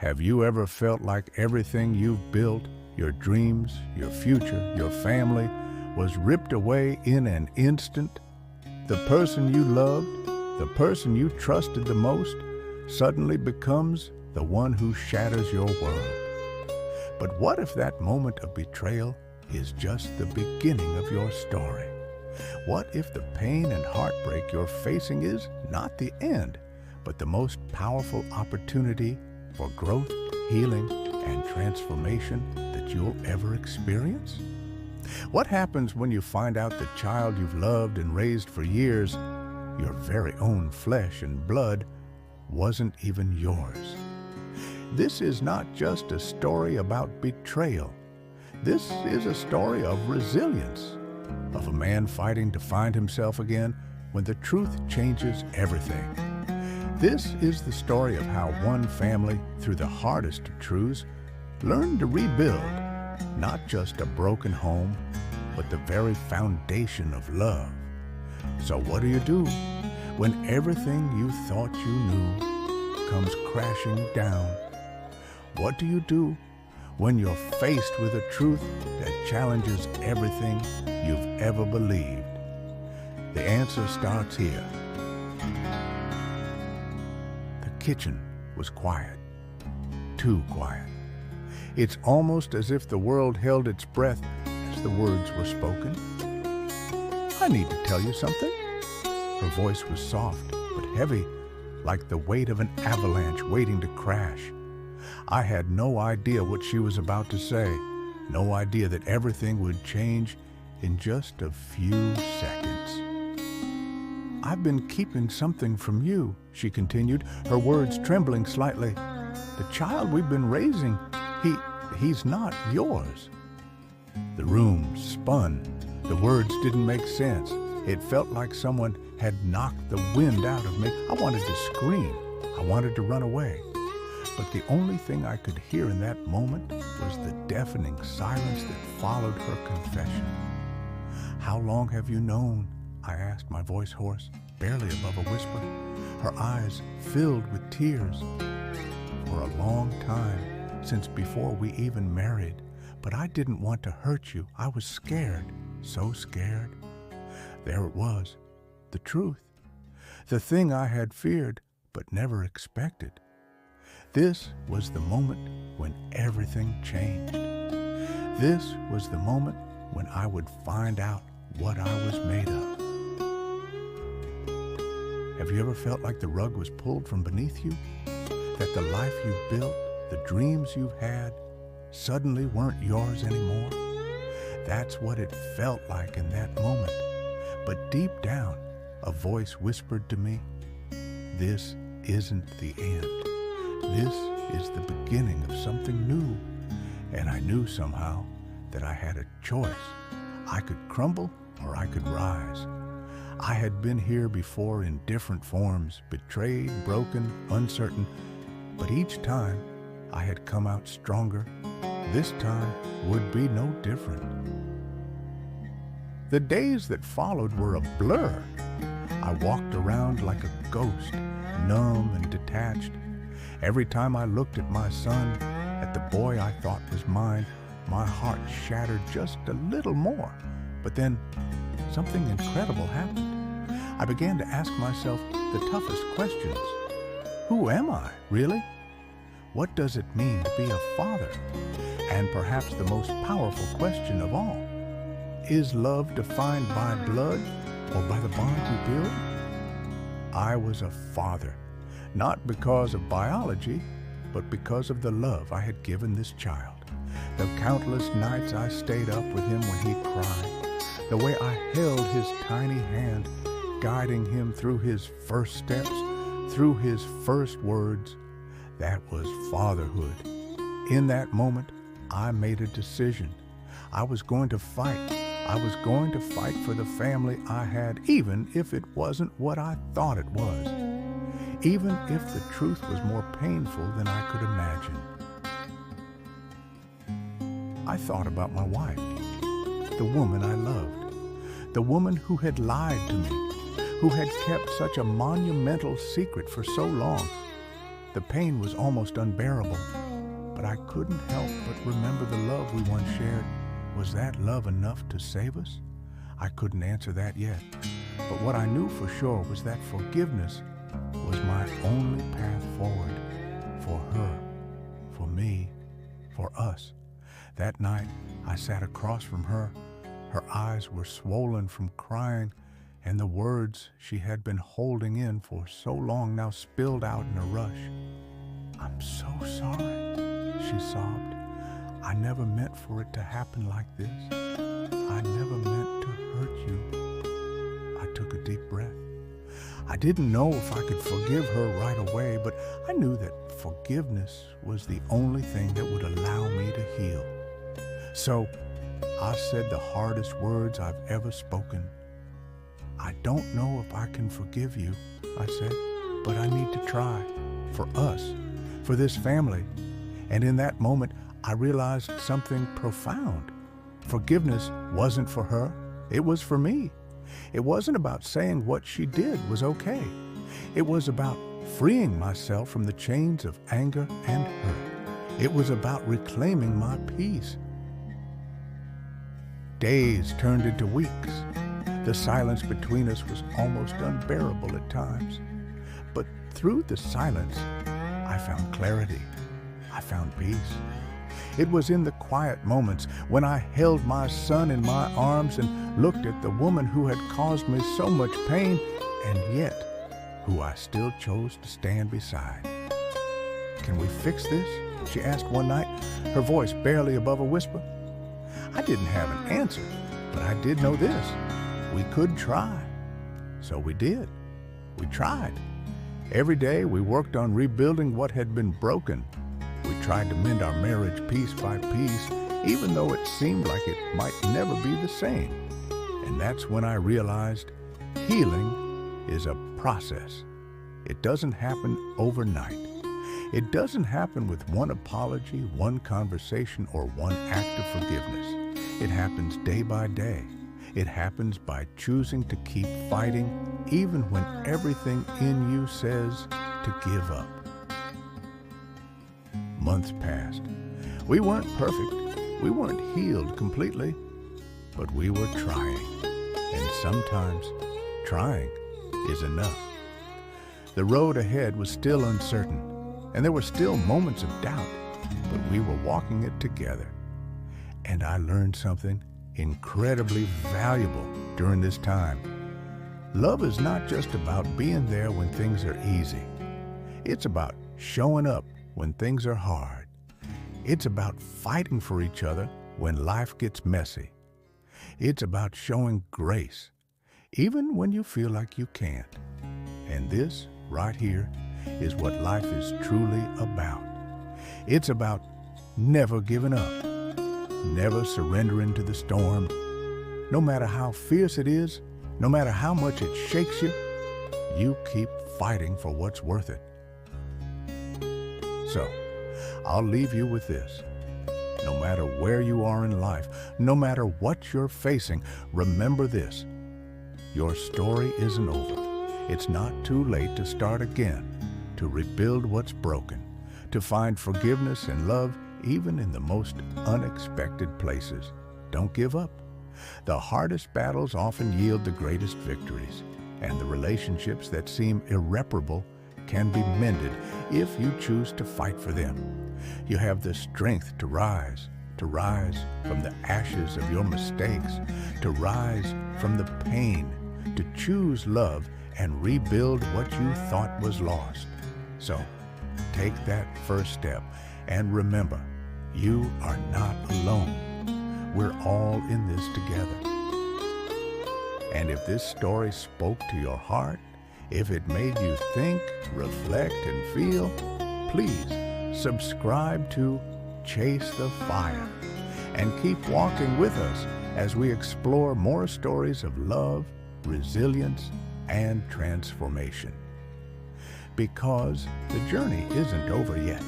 Have you ever felt like everything you've built, your dreams, your future, your family, was ripped away in an instant? The person you loved, the person you trusted the most, suddenly becomes the one who shatters your world. But what if that moment of betrayal is just the beginning of your story? What if the pain and heartbreak you're facing is not the end, but the most powerful opportunity for growth, healing, and transformation that you'll ever experience? What happens when you find out the child you've loved and raised for years, your very own flesh and blood, wasn't even yours? This is not just a story about betrayal. This is a story of resilience, of a man fighting to find himself again when the truth changes everything. This is the story of how one family, through the hardest of truths, learned to rebuild not just a broken home, but the very foundation of love. So what do you do when everything you thought you knew comes crashing down? What do you do when you're faced with a truth that challenges everything you've ever believed? The answer starts here. The kitchen was quiet, too quiet. It's almost as if the world held its breath as the words were spoken. I need to tell you something. Her voice was soft but heavy, like the weight of an avalanche waiting to crash. I had no idea what she was about to say, no idea that everything would change in just a few seconds. I've been keeping something from you, she continued, her words trembling slightly. The child we've been raising, he's not yours. The room spun. The words didn't make sense. It felt like someone had knocked the wind out of me. I wanted to scream. I wanted to run away. But the only thing I could hear in that moment was the deafening silence that followed her confession. How long have you known? I asked, my voice hoarse, barely above a whisper. Her eyes filled with tears. For a long time, since before we even married, but I didn't want to hurt you. I was scared, so scared. There it was, the truth, the thing I had feared but never expected. This was the moment when everything changed. This was the moment when I would find out what I was made of. Have you ever felt like the rug was pulled from beneath you? That the life you've built, the dreams you've had, suddenly weren't yours anymore? That's what it felt like in that moment. But deep down, a voice whispered to me, this isn't the end. This is the beginning of something new. And I knew somehow that I had a choice. I could crumble or I could rise. I had been here before in different forms, betrayed, broken, uncertain, but each time I had come out stronger. This time would be no different. The days that followed were a blur. I walked around like a ghost, numb and detached. Every time I looked at my son, at the boy I thought was mine, my heart shattered just a little more. But then something incredible happened. I began to ask myself the toughest questions. Who am I, really? What does it mean to be a father? And perhaps the most powerful question of all, is love defined by blood or by the bond we build? I was a father, not because of biology, but because of the love I had given this child. The countless nights I stayed up with him when he cried, the way I held his tiny hand, guiding him through his first steps, through his first words. That was fatherhood. In that moment, I made a decision. I was going to fight. I was going to fight for the family I had, even if it wasn't what I thought it was. Even if the truth was more painful than I could imagine. I thought about my wife, the woman I loved, the woman who had lied to me, who had kept such a monumental secret for so long. The pain was almost unbearable, but I couldn't help but remember the love we once shared. Was that love enough to save us? I couldn't answer that yet, but what I knew for sure was that forgiveness was my only path forward, for her, for me, for us. That night, I sat across from her. Her eyes were swollen from crying, and the words she had been holding in for so long now spilled out in a rush. "I'm so sorry," she sobbed. "I never meant for it to happen like this. I never meant to hurt you." I took a deep breath. I didn't know if I could forgive her right away, but I knew that forgiveness was the only thing that would allow me to heal. So I said the hardest words I've ever spoken. "I don't know if I can forgive you," I said, "but I need to try. For us, for this family." And in that moment, I realized something profound. Forgiveness wasn't for her, it was for me. It wasn't about saying what she did was okay. It was about freeing myself from the chains of anger and hurt. It was about reclaiming my peace. Days turned into weeks. The silence between us was almost unbearable at times. But through the silence, I found clarity. I found peace. It was in the quiet moments when I held my son in my arms and looked at the woman who had caused me so much pain, and yet who I still chose to stand beside. "Can we fix this?" she asked one night, her voice barely above a whisper. I didn't have an answer, but I did know this: we could try. So we did. We tried. Every day we worked on rebuilding what had been broken. We tried to mend our marriage piece by piece, even though it seemed like it might never be the same. And that's when I realized healing is a process. It doesn't happen overnight. It doesn't happen with one apology, one conversation, or one act of forgiveness. It happens day by day. It happens by choosing to keep fighting, even when everything in you says to give up. Months passed. We weren't perfect. We weren't healed completely, but we were trying. And sometimes trying is enough. The road ahead was still uncertain, and there were still moments of doubt, but we were walking it together. And I learned something incredibly valuable during this time. Love is not just about being there when things are easy. It's about showing up when things are hard. It's about fighting for each other when life gets messy. It's about showing grace, even when you feel like you can't. And this, right here, is what life is truly about. It's about never giving up, never surrendering to the storm. No matter how fierce it is, no matter how much it shakes you, you keep fighting for what's worth it. So, I'll leave you with this. No matter where you are in life, no matter what you're facing, remember this: your story isn't over. It's not too late to start again, to rebuild what's broken, to find forgiveness and love even in the most unexpected places. Don't give up. The hardest battles often yield the greatest victories, and the relationships that seem irreparable can be mended if you choose to fight for them. You have the strength to rise from the ashes of your mistakes, to rise from the pain, to choose love and rebuild what you thought was lost. So, take that first step and remember, you are not alone. We're all in this together. And if this story spoke to your heart, if it made you think, reflect, and feel, please subscribe to Chase the Fire and keep walking with us as we explore more stories of love, resilience, and transformation. Because the journey isn't over yet.